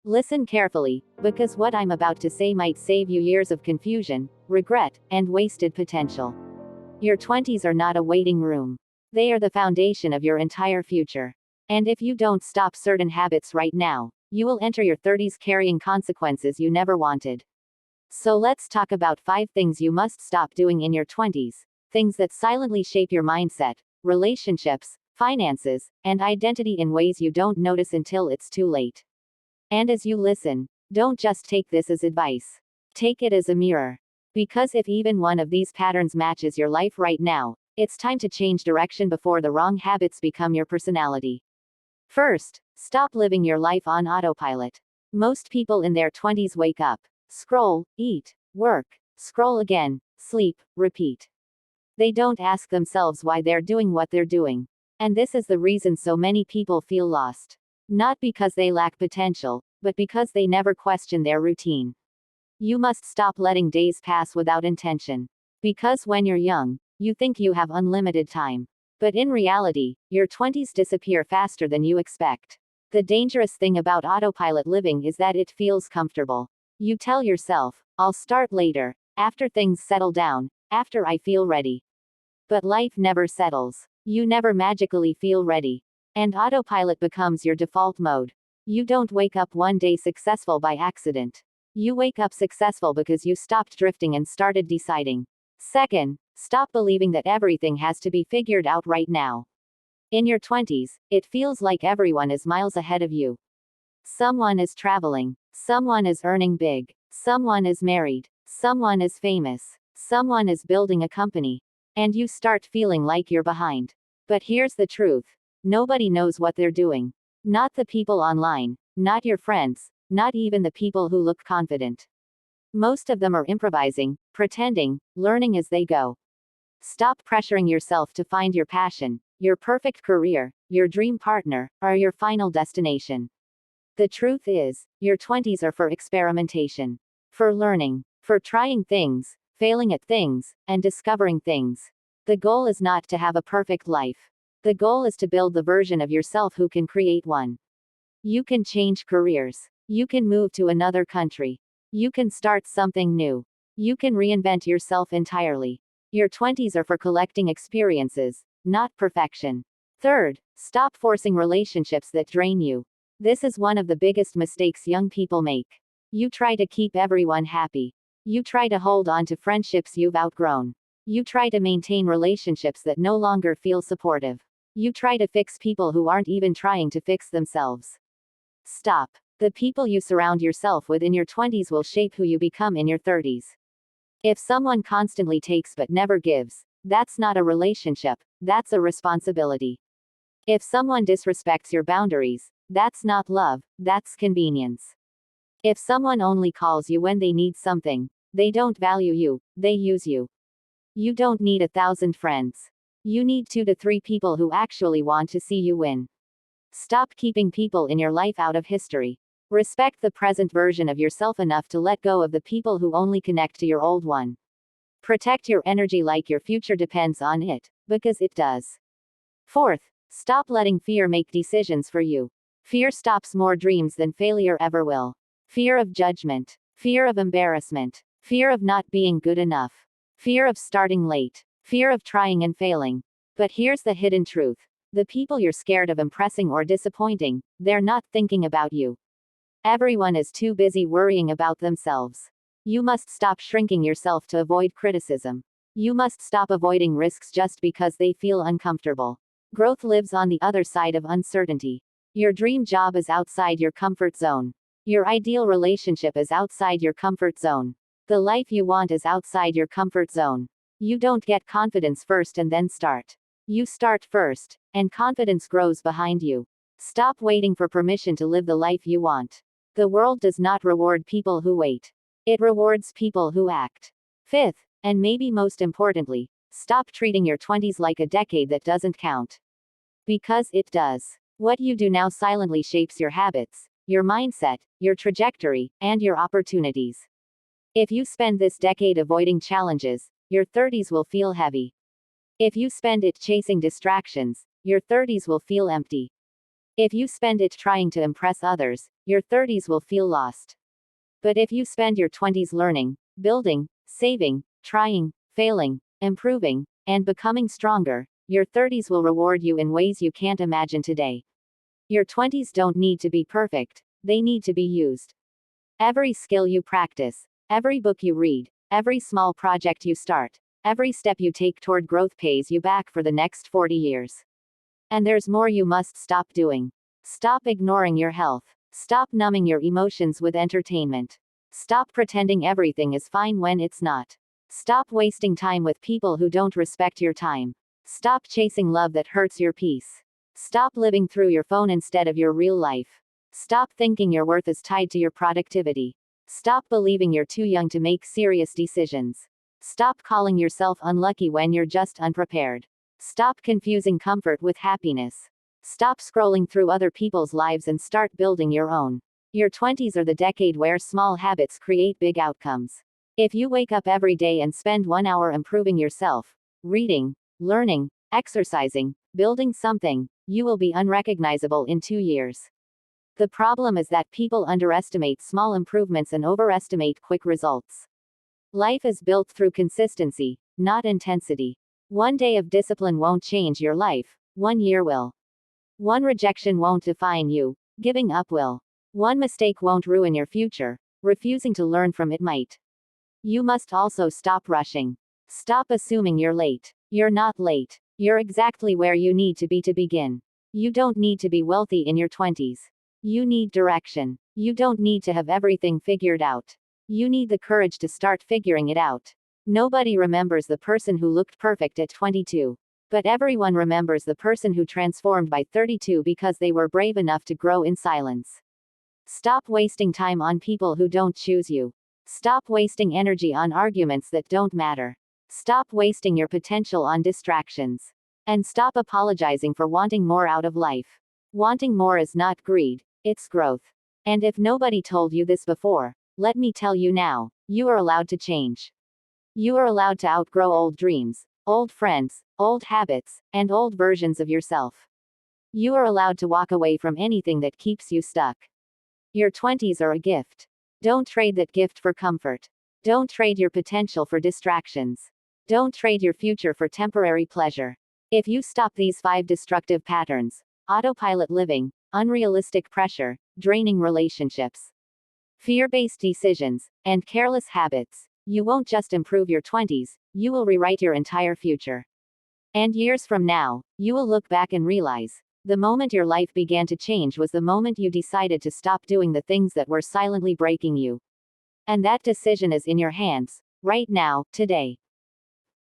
Listen carefully, because what I'm about to say might save you years of confusion, regret, and wasted potential. Your 20s are not a waiting room. They are the foundation of your entire future. And if you don't stop certain habits right now, you will enter your 30s carrying consequences you never wanted. So let's talk about 5 things you must stop doing in your 20s, things that silently shape your mindset, relationships, finances, and identity in ways you don't notice until it's too late. And as you listen, don't just take this as advice. Take it as a mirror. Because if even one of these patterns matches your life right now, it's time to change direction before the wrong habits become your personality. First, stop living your life on autopilot. Most people in their 20s wake up, scroll, eat, work, scroll again, sleep, repeat. They don't ask themselves why they're doing what they're doing. And this is the reason so many people feel lost. Not because they lack potential, but because they never question their routine. You must stop letting days pass without intention. Because when you're young, you think you have unlimited time. But in reality, your 20s disappear faster than you expect. The dangerous thing about autopilot living is that it feels comfortable. You tell yourself, I'll start later, after things settle down, after I feel ready. But life never settles. You never magically feel ready. And autopilot becomes your default mode. You don't wake up one day successful by accident. You wake up successful because you stopped drifting and started deciding. Second, stop believing that everything has to be figured out right now. In your 20s, it feels like everyone is miles ahead of you. Someone is traveling. Someone is earning big. Someone is married. Someone is famous. Someone is building a company. And you start feeling like you're behind. But here's the truth. Nobody knows what they're doing. Not the people online, not your friends, not even the people who look confident. Most of them are improvising, pretending, learning as they go. Stop pressuring yourself to find your passion, your perfect career, your dream partner, or your final destination. The truth is, your 20s are for experimentation. For learning, for trying things, failing at things, and discovering things. The goal is not to have a perfect life. The goal is to build the version of yourself who can create one. You can change careers. You can move to another country. You can start something new. You can reinvent yourself entirely. Your 20s are for collecting experiences, not perfection. Third, stop forcing relationships that drain you. This is one of the biggest mistakes young people make. You try to keep everyone happy. You try to hold on to friendships you've outgrown. You try to maintain relationships that no longer feel supportive. You try to fix people who aren't even trying to fix themselves. Stop. The people you surround yourself with in your 20s will shape who you become in your 30s. If someone constantly takes but never gives, that's not a relationship, that's a responsibility. If someone disrespects your boundaries, that's not love, that's convenience. If someone only calls you when they need something, they don't value you, they use you. You don't need 1,000 friends. You need 2 to 3 people who actually want to see you win. Stop keeping people in your life out of history. Respect the present version of yourself enough to let go of the people who only connect to your old one. Protect your energy like your future depends on it, because it does. Fourth, stop letting fear make decisions for you. Fear stops more dreams than failure ever will. Fear of judgment. Fear of embarrassment. Fear of not being good enough. Fear of starting late. Fear of trying and failing. But here's the hidden truth. The people you're scared of impressing or disappointing, they're not thinking about you. Everyone is too busy worrying about themselves. You must stop shrinking yourself to avoid criticism. You must stop avoiding risks just because they feel uncomfortable. Growth lives on the other side of uncertainty. Your dream job is outside your comfort zone. Your ideal relationship is outside your comfort zone. The life you want is outside your comfort zone. You don't get confidence first and then start. You start first, and confidence grows behind you. Stop waiting for permission to live the life you want. The world does not reward people who wait. It rewards people who act. Fifth, and maybe most importantly, stop treating your 20s like a decade that doesn't count. Because it does. What you do now silently shapes your habits, your mindset, your trajectory, and your opportunities. If you spend this decade avoiding challenges, your 30s will feel heavy. If you spend it chasing distractions, your 30s will feel empty. If you spend it trying to impress others, your 30s will feel lost. But if you spend your 20s learning, building, saving, trying, failing, improving, and becoming stronger, your 30s will reward you in ways you can't imagine today. Your 20s don't need to be perfect, they need to be used. Every skill you practice, every book you read, every small project you start, every step you take toward growth pays you back for the next 40 years. And there's more you must stop doing. Stop ignoring your health. Stop numbing your emotions with entertainment. Stop pretending everything is fine when it's not. Stop wasting time with people who don't respect your time. Stop chasing love that hurts your peace. Stop living through your phone instead of your real life. Stop thinking your worth is tied to your productivity. Stop believing you're too young to make serious decisions. Stop calling yourself unlucky when you're just unprepared. Stop confusing comfort with happiness. Stop scrolling through other people's lives and start building your own. Your 20s are the decade where small habits create big outcomes. If you wake up every day and spend 1 hour improving yourself, reading, learning, exercising, building something, you will be unrecognizable in 2 years. The problem is that people underestimate small improvements and overestimate quick results. Life is built through consistency, not intensity. One day of discipline won't change your life, 1 year will. One rejection won't define you, giving up will. One mistake won't ruin your future, refusing to learn from it might. You must also stop rushing. Stop assuming you're late. You're not late. You're exactly where you need to be to begin. You don't need to be wealthy in your 20s. You need direction. You don't need to have everything figured out. You need the courage to start figuring it out. Nobody remembers the person who looked perfect at 22. But everyone remembers the person who transformed by 32 because they were brave enough to grow in silence. Stop wasting time on people who don't choose you. Stop wasting energy on arguments that don't matter. Stop wasting your potential on distractions. And stop apologizing for wanting more out of life. Wanting more is not greed, it's growth. And if nobody told you this before, let me tell you now, you are allowed to change. You are allowed to outgrow old dreams, old friends, old habits, and old versions of yourself. You are allowed to walk away from anything that keeps you stuck. Your 20s are a gift. Don't trade that gift for comfort. Don't trade your potential for distractions. Don't trade your future for temporary pleasure. If you stop these 5 destructive patterns, autopilot living, unrealistic pressure, draining relationships, fear-based decisions, and careless habits, you won't just improve your 20s, you will rewrite your entire future. And years from now, you will look back and realize, the moment your life began to change was the moment you decided to stop doing the things that were silently breaking you. And that decision is in your hands, right now, today.